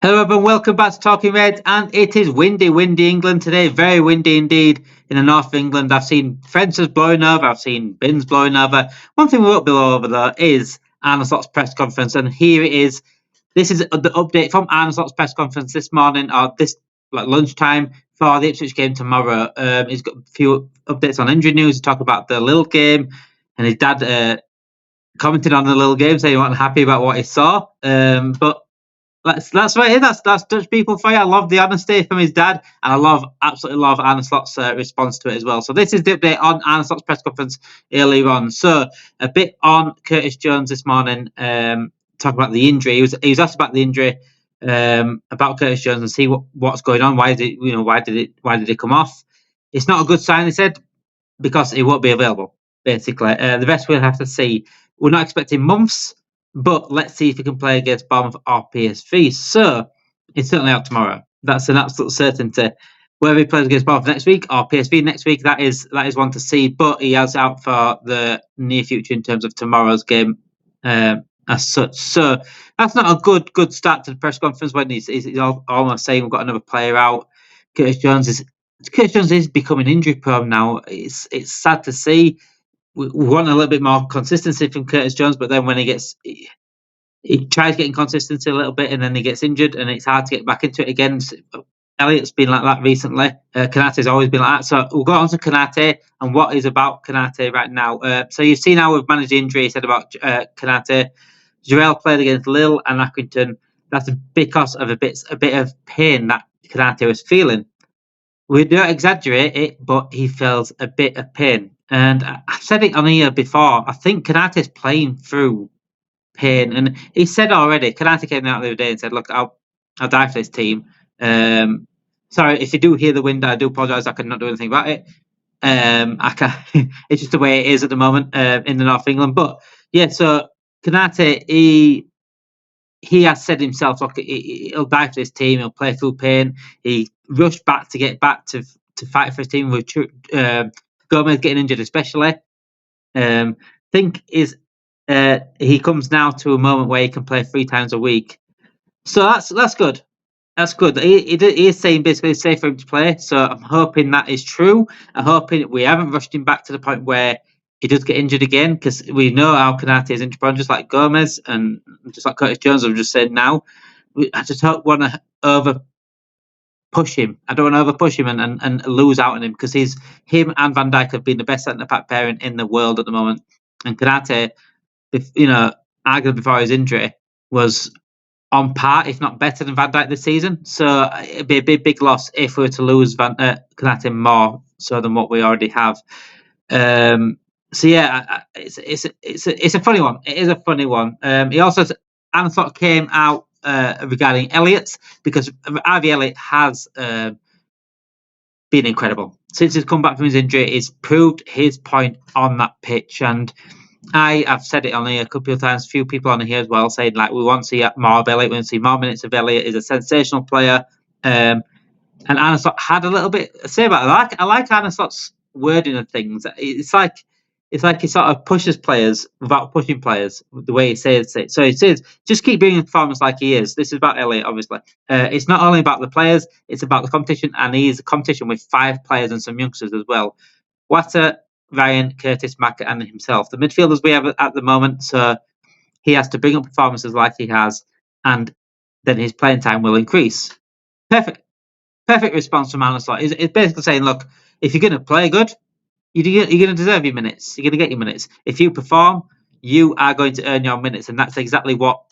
Hello everyone, welcome back to Talking Reds, and it is windy England today, very windy indeed in the north of England. I've seen fences blowing over, I've seen bins blowing over. One thing we won't blow over though is Arne Slot's press conference, and here it is. This is the update from Arne Slot's press conference this morning, or this lunchtime for the Ipswich game tomorrow. He's got a few updates on injury news, talk about the Lille game, and his dad commented on the Lille game, saying he wasn't happy about what he saw. But that's right. That's Dutch people for you. I love the honesty from his dad, and absolutely love Arne Slot's response to it as well. So this is the update on Arne Slot's press conference earlier on. So a bit on Curtis Jones this morning. Talk about the injury. He was asked about the injury, about Curtis Jones, and see what's going on. Why did it come off? It's not a good sign, he said, because he won't be available. Basically, the rest we'll have to see. We're not expecting months. But let's see if he can play against Bournemouth or PSV. So it's certainly out tomorrow. That's an absolute certainty. Whether he plays against Bournemouth next week or PSV next week, that is one to see. But he is out for the near future in terms of tomorrow's game, as such. So that's not a good start to the press conference when he's almost saying we've got another player out. Curtis Jones is becoming injury prone now. It's sad to see. We want a little bit more consistency from Curtis Jones, but then when he tries getting consistency a little bit and then he gets injured and it's hard to get back into it again. Elliot's been like that recently. Konate's always been like that. So we'll go on to Konate and what is about Konate right now. So you've seen how we've managed the injury, he said about Konate. Jarell played against Lille and Accrington. That's because of a bit of pain that Konate was feeling. We don't exaggerate it, but he feels a bit of pain. And I've said it on here before. I think Konate's playing through pain. And he said already, Konate came out the other day and said, look, I'll die for this team. Sorry, if you do hear the wind, I do apologise. I cannot do anything about it. It's just the way it is at the moment in the North of England. But yeah, so Konate, he has said himself, look, he'll die for this team. He'll play through pain. He rushed back to get back to fight for his team with Gomez getting injured, especially. Think he comes now to a moment where he can play 3 times a week. So that's good. That's good. He is saying basically it's safe for him to play. So I'm hoping that is true. I'm hoping we haven't rushed him back to the point where he does get injured again, because we know how Konate is injured prone, just like Gomez and just like Curtis Jones, I've just said now. I just don't want to push him. I don't want to overpush him and lose out on him, because him and Van Dijk have been the best centre back pairing in the world at the moment. And Konate, arguably before his injury, was on par, if not better than Van Dijk this season. So it'd be a big loss if we were to lose Konate more so than what we already have. So yeah, it's a funny one. It is a funny one. He also, Arne Slot came out regarding Elliot, because Harvey Elliot has been incredible since he's come back from his injury. He's proved his point on that pitch, and I've said it on here a couple of times. A few people on here as well saying like we want to see more of Elliot. We want to see more minutes of Elliot. He's a sensational player, and Arne Slot had a little bit to say about it. I like Arne Slot's wording of things. It's like he sort of pushes players without pushing players, the way he says it. So he says, just keep bringing performance like he is. This is about Elliot, obviously. It's not only about the players, it's about the competition, and he's a competition with 5 players and some youngsters as well. Water, Ryan, Curtis, Mack, and himself. The midfielders we have at the moment, so he has to bring up performances like he has, and then his playing time will increase. Perfect response from Arne Slot. It's basically saying, look, if you're going to play good, you're going to deserve your minutes. You're going to get your minutes. If you perform, you are going to earn your minutes. And that's exactly what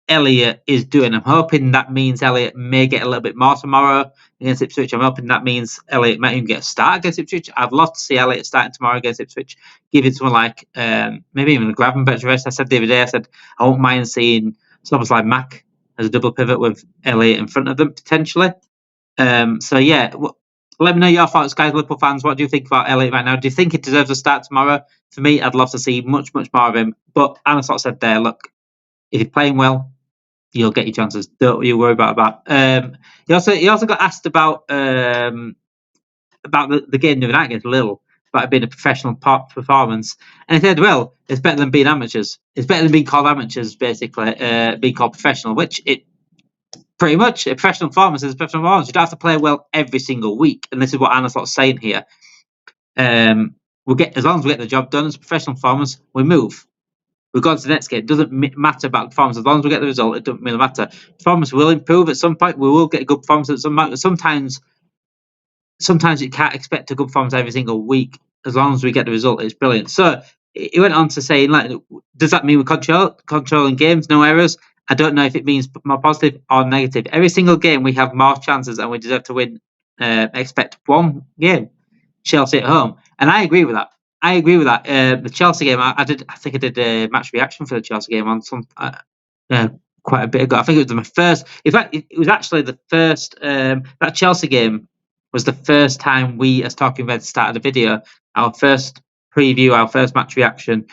Elliot is doing. I'm hoping that means Elliot may get a little bit more tomorrow against Ipswich. I'm hoping that means Elliot might even get a start against Ipswich. I'd love to see Elliot starting tomorrow against Ipswich, giving someone like maybe even a Gravenberch rest. I said the other day, I won't mind seeing someone like Mack as a double pivot with Elliot in front of them, potentially. So yeah, let me know your thoughts, guys, Liverpool fans. What do you think about Elliot right now? Do you think he deserves a start tomorrow? For me, I'd love to see much more of him. But Arne Slot said there, look, if you're playing well, you'll get your chances. Don't you worry about that. He also got asked about the game the other night against Lille, about it being a professional performance. And he said, well, it's better than being amateurs. It's better than being called amateurs, basically, being called professional, which Pretty much, a professional performance is a professional performance. You don't have to play well every single week, and this is what Arne Slot's saying here. We'll get, as long as we get the job done as a professional performance, we move. We go on to the next game. It doesn't matter about the performance. As long as we get the result, it doesn't really matter. Performance will improve at some point. We will get a good performance at some point. Sometimes you can't expect a good performance every single week. As long as we get the result, it's brilliant. So he went on to say, like, does that mean we're controlling games, no errors? I don't know if it means more positive or negative. Every single game we have more chances and we deserve to win. Expect one game, Chelsea at home, and I agree with that. The Chelsea game, I think I did a match reaction for the Chelsea game on some quite a bit ago. I think it was my first. In fact, it was actually the first. That Chelsea game was the first time we, as Talking Reds, started a video. Our first preview, our first match reaction,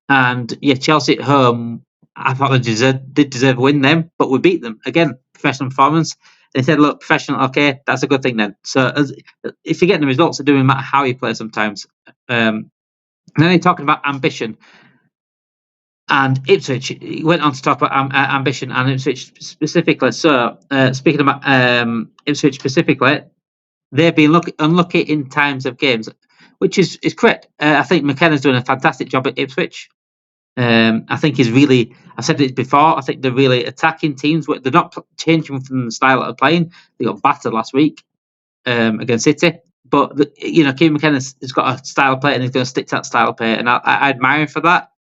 and yeah, Chelsea at home. I thought they did deserve a win then, but we beat them again. Professional performance. They said, "Look, professional. Okay, that's a good thing then." So, if you're getting the results, it doesn't matter how you play sometimes. And then they're talking about ambition and Ipswich. He went on to talk about ambition and Ipswich specifically. So, speaking about Ipswich specifically, they've been unlucky in times of games, which is correct. I think McKenna's doing a fantastic job at Ipswich. I think he's really. I've said it before. I think they're really attacking teams. They're not changing from the style that they're playing. They got battered last week against City, but Kieran McKenna's has got a style of play and he's going to stick to that style of play, and I admire him for that.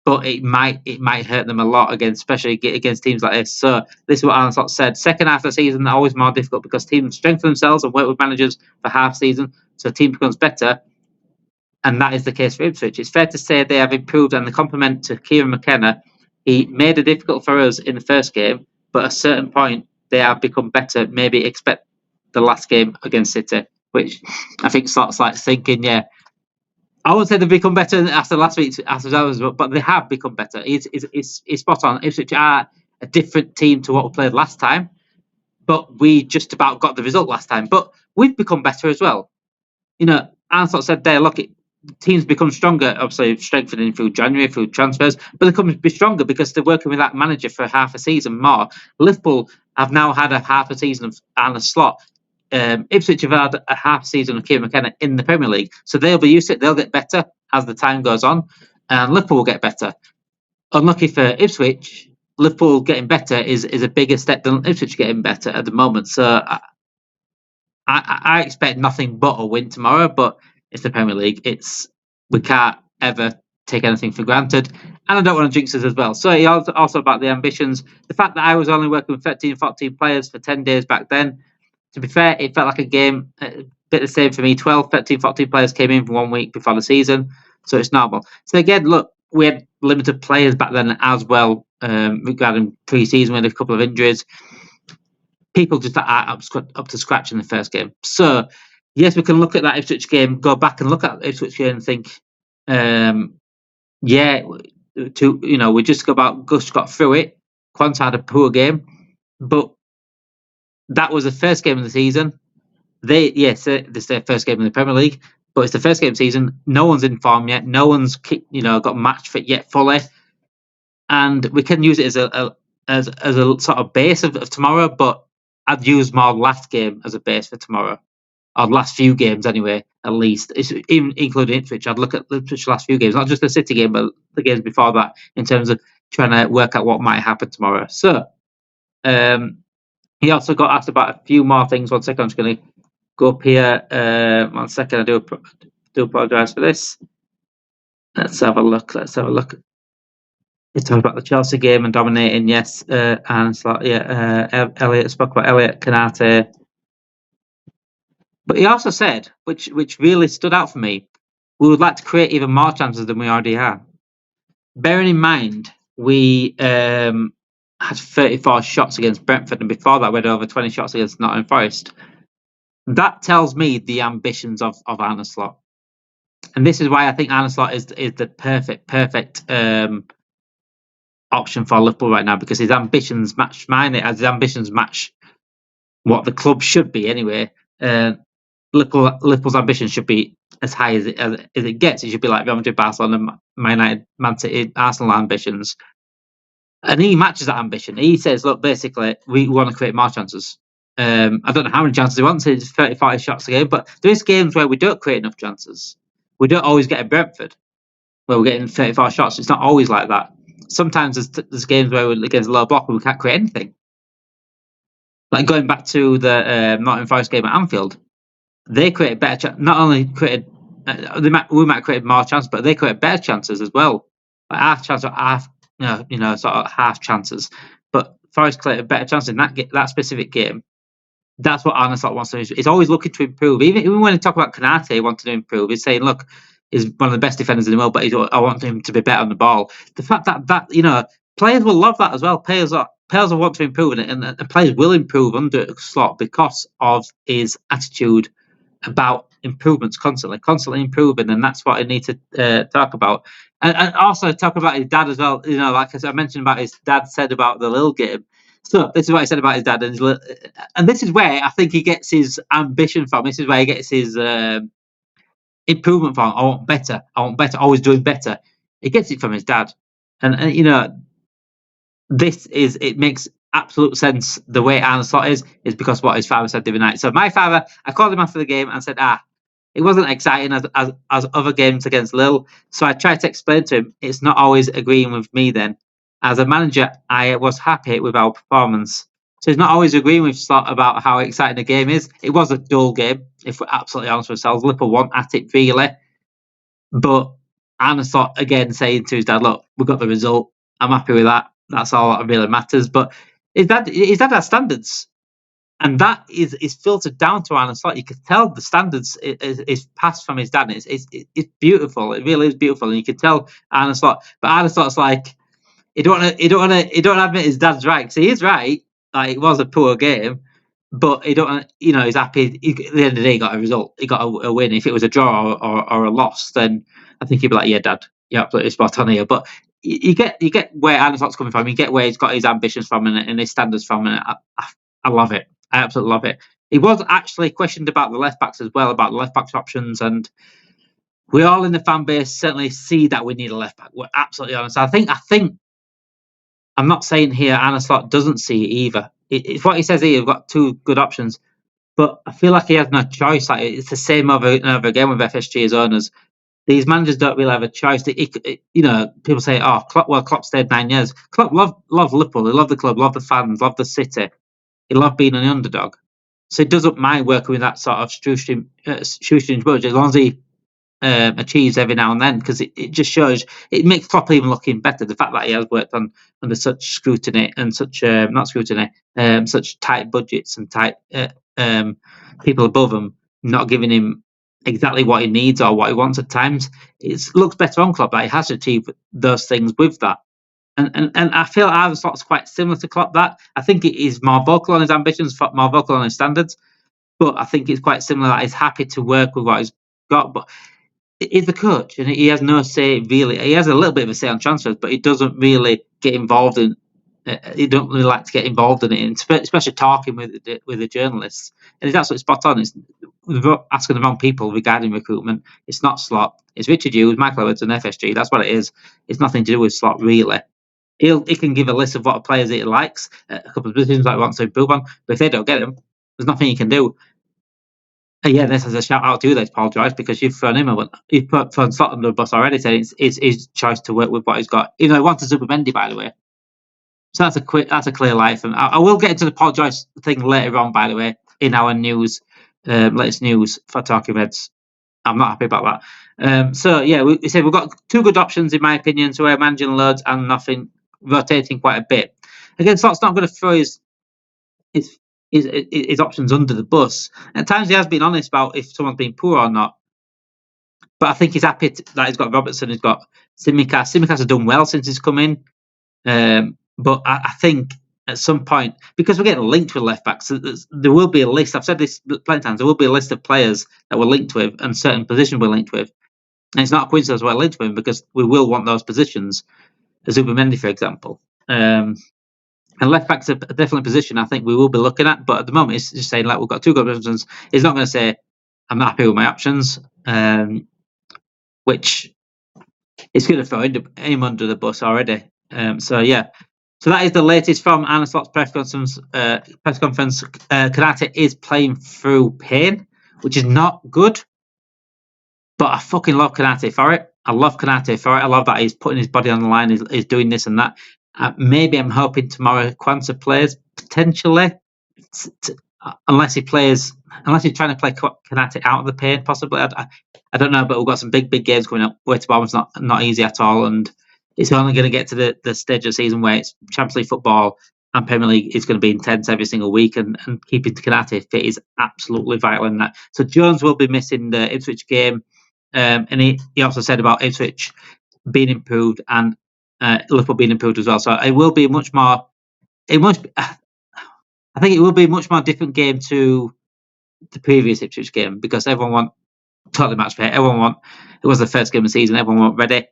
But it might hurt them a lot especially against teams like this. So this is what Arne Slot said. Second half of the season are always more difficult because teams strengthen themselves and work with managers for half season, so the team becomes better. And that is the case for Ipswich. It's fair to say they have improved, and the compliment to Kieran McKenna, he made it difficult for us in the first game, but at a certain point they have become better. Maybe expect the last game against City, which I think Slot's like thinking, yeah, I wouldn't say they've become better after last week's but they have become better. It's spot on. Ipswich are a different team to what we played last time, but we just about got the result last time. But we've become better as well. Arne Slot said there, look, teams become stronger, obviously strengthening through January, through transfers, but they come to be stronger because they're working with that manager for half a season more. Liverpool have now had a half a season of Arne Slot. Ipswich have had a half season of Kieran McKenna in the Premier League, so they'll be used to it. They'll get better as the time goes on, and Liverpool will get better. Unlucky for Ipswich, Liverpool getting better is a bigger step than Ipswich getting better at the moment. So I expect nothing but a win tomorrow, but it's the Premier League. We can't ever take anything for granted, and I don't want to jinx us as well. So he also about the ambitions, the fact that I was only working with 13, 14 players for 10 days back then. To be fair, it felt like a game, a bit the same for me. 12, 13, 14 players came in for 1 week before the season, so it's normal. So again, look, we had limited players back then as well regarding pre-season. We had a couple of injuries. People just are up to scratch in the first game. So yes, we can look at that Ipswich game, go back and look at Ipswich game and think, we just got through it. Quans had a poor game, but that was the first game of the season. This is their first game in the Premier League, but it's the first game of the season. No one's in form yet. No one's got match fit yet fully, and we can use it as a sort of base of tomorrow. But I'd use more last game as a base for tomorrow. Or last few games anyway, at least. Even including Ipswich, I'd look at Ipswich's last few games, not just the City game, but the games before that, in terms of trying to work out what might happen tomorrow. So, he also got asked about a few more things. 1 second, I'm just going to go up here. 1 second, I do apologise for this. Let's have a look. He talked about the Chelsea game and dominating, yes. And Elliot spoke about Elliot, Konate. But he also said, which really stood out for me, we would like to create even more chances than we already have. Bearing in mind, we had 34 shots against Brentford, and before that we had over 20 shots against Nottingham Forest. That tells me the ambitions of Arne Slot. And this is why I think Arne Slot is the perfect option for Liverpool right now, because his ambitions match mine. His ambitions match what the club should be anyway. Liverpool's ambition should be as high as it gets. It should be like Real Madrid, Barcelona, Man United, Man City, Arsenal ambitions. And he matches that ambition. He says, look, basically, we want to create more chances. I don't know how many chances he wants. It's 30, 40 shots a game. But there is games where we don't create enough chances. We don't always get a Brentford where we're getting 34 shots. It's not always like that. Sometimes there's games where we're against a low block and we can't create anything. Like going back to the Nottingham Forest game at Anfield, they created better. Not only created, we might have created more chances, but they created better chances as well. Like our chances are half, sort of half chances. But Forest created better chances in that specific game. That's what Arne Slot wants to do. He's always looking to improve. Even when he talk about Konate, he wanted to improve. He's saying, look, he's one of the best defenders in the world, but I want him to be better on the ball. The fact that players will love that as well. Players will want to improve, and players will improve under Slot because of his attitude about improvements constantly improving, and that's what I need to talk about. And also talk about his dad as well. Like I mentioned about his dad said about the Lille game. So this is what I said about his dad, and this is where I think he gets his ambition from. This is where he gets his improvement from. I want better. Always doing better. He gets it from his dad, and it makes absolute sense. The way Arne Slot is because of what his father said the other night. So my father, I called him after the game and said, it wasn't exciting as other games against Lille. So I tried to explain to him it's not always agreeing with me then. As a manager, I was happy with our performance. So he's not always agreeing with Slot about how exciting the game is. It was a dull game, if we're absolutely honest with ourselves. Liverpool weren't at it really. But Arne Slot, again, saying to his dad, look, we got the result. I'm happy with that. That's all that really matters. But his dad has standards. And that is filtered down to Arne Slot. You can tell the standards is passed from his dad. It's beautiful. It really is beautiful. And you can tell Arne Slot. But Arne Slot's like, he don't want to admit his dad's right, because he is right. Like, it was a poor game, but he don't. He's happy. At the end of the day, he got a result. He got a win. If it was a draw or a loss, then I think he'd be like, "Yeah, Dad, you're absolutely spot on here." But you get where Arne Slot's coming from. You get where he's got his ambitions from and his standards from, and I love it. I absolutely love it. He was actually questioned about the left backs as well, about the left backs options, and we all in the fan base certainly see that we need a left back. We're absolutely honest. I think. I'm not saying here Arne Slot doesn't see it either. It's what he says here. We've got two good options, but I feel like he has no choice. Like, it's the same over and over again with FSG as owners. These managers don't really have a choice. People say, "Oh, Klopp stayed 9 years." Klopp loved Liverpool. He loved the club, loved the fans, loved the city. He loved being an underdog. So he doesn't mind working with that sort of shoestring budget, as long as he achieves every now and then, because it just shows, it makes Klopp even looking better. The fact that he has worked under such scrutiny and such such tight budgets and tight people above him not giving him exactly what he needs or what he wants at times, it looks better on Klopp that he has achieved those things with that. And I feel Arne Slot's quite similar to Klopp. That I think it is more vocal on his ambitions, more vocal on his standards, but I think it's quite similar that he's happy to work with what he's got. But he's the coach, and he has no say really. He has a little bit of a say on transfers, but he doesn't really get involved in. He don't really like to get involved in it, especially talking with the journalists. And he's absolutely spot on. It's asking the wrong people regarding recruitment. It's not Slot. It's Richard Hughes, Michael Edwards, and FSG. That's what it is. It's nothing to do with Slot really. He can give a list of what players he likes, a couple of positions that he wants to improve on. But if they don't get him, there's nothing he can do. And yeah, this is a shout out to you, there, Paul Joyce, because you've thrown Slot under the bus already, saying it's his choice to work with what he's got. He wants a Supermendy, by the way. So that's a clear life. And I will get into the Paul Joyce thing later on, by the way, in our news, latest news for Talking Reds. I'm not happy about that. So yeah, we said we've got two good options in my opinion. So we're managing loads and nothing, rotating quite a bit. Again, Slot's not going to throw his options under the bus. At times he has been honest about if someone's been poor or not. But I think he's happy that he's got Robertson, he's got Tsimikas. Tsimikas has done well since he's come in. But I think at some point, because we're getting linked with left backs, there will be a list. I've said this plenty of times. There will be a list of players that we're linked with and certain positions we're linked with. And it's not a coincidence we're linked with him, because we will want those positions. Supermendy, for example. And left back's a definitely position I think we will be looking at. But at the moment, it's just saying, like, we've got two good options. He's not going to say, I'm not happy with my options, which is going to throw him under the bus already. So, yeah. So that is the latest from Arne Slot's press conference. Konate is playing through pain, which is not good. But I fucking love Konate for it. I love Konate for it. I love that he's putting his body on the line. He's doing this and that. Maybe I'm hoping tomorrow Kwanzaa plays potentially, unless he's trying to play Konate out of the pain. Possibly, I don't know. But we've got some big games coming up. Way to Bournemouth's not easy at all, and it's only going to get to the stage of the season where it's Champions League football and Premier League is going to be intense every single week, and keeping Konate fit is absolutely vital in that. So Jones will be missing the Ipswich game. And he also said about Ipswich being improved and Liverpool being improved as well. So it will be much more. I think it will be a much more different game to the previous Ipswich game because everyone want totally match fit. It was the first game of the season. Everyone want ready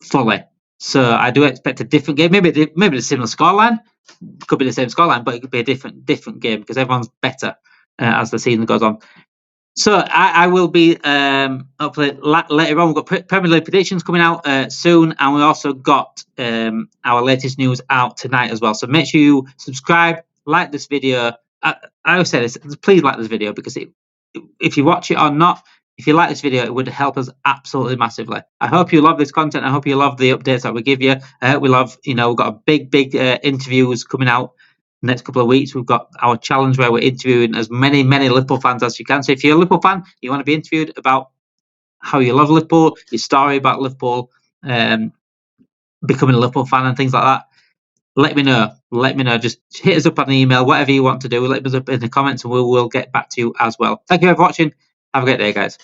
fully. So I do expect a different game. Maybe the similar scoreline. Could be the same scoreline, but it could be a different game because everyone's better as the season goes on. So I will be hopefully later on. We've got Premier League predictions coming out soon, and we also got our latest news out tonight as well. So make sure you subscribe, like this video. I always say this: please like this video because if you watch it or not, if you like this video, it would help us absolutely massively. I hope you love this content. I hope you love the updates that we give you. We love, we've got a big interviews coming out next couple of weeks. We've got our challenge where we're interviewing as many Liverpool fans as you can. So if you're a Liverpool fan, you want to be interviewed about how you love Liverpool, your story about Liverpool, becoming a Liverpool fan and things like that, let me know. Just hit us up on the email, whatever you want to do. Let us up in the comments and we will get back to you as well. Thank you for watching. Have a great day, guys.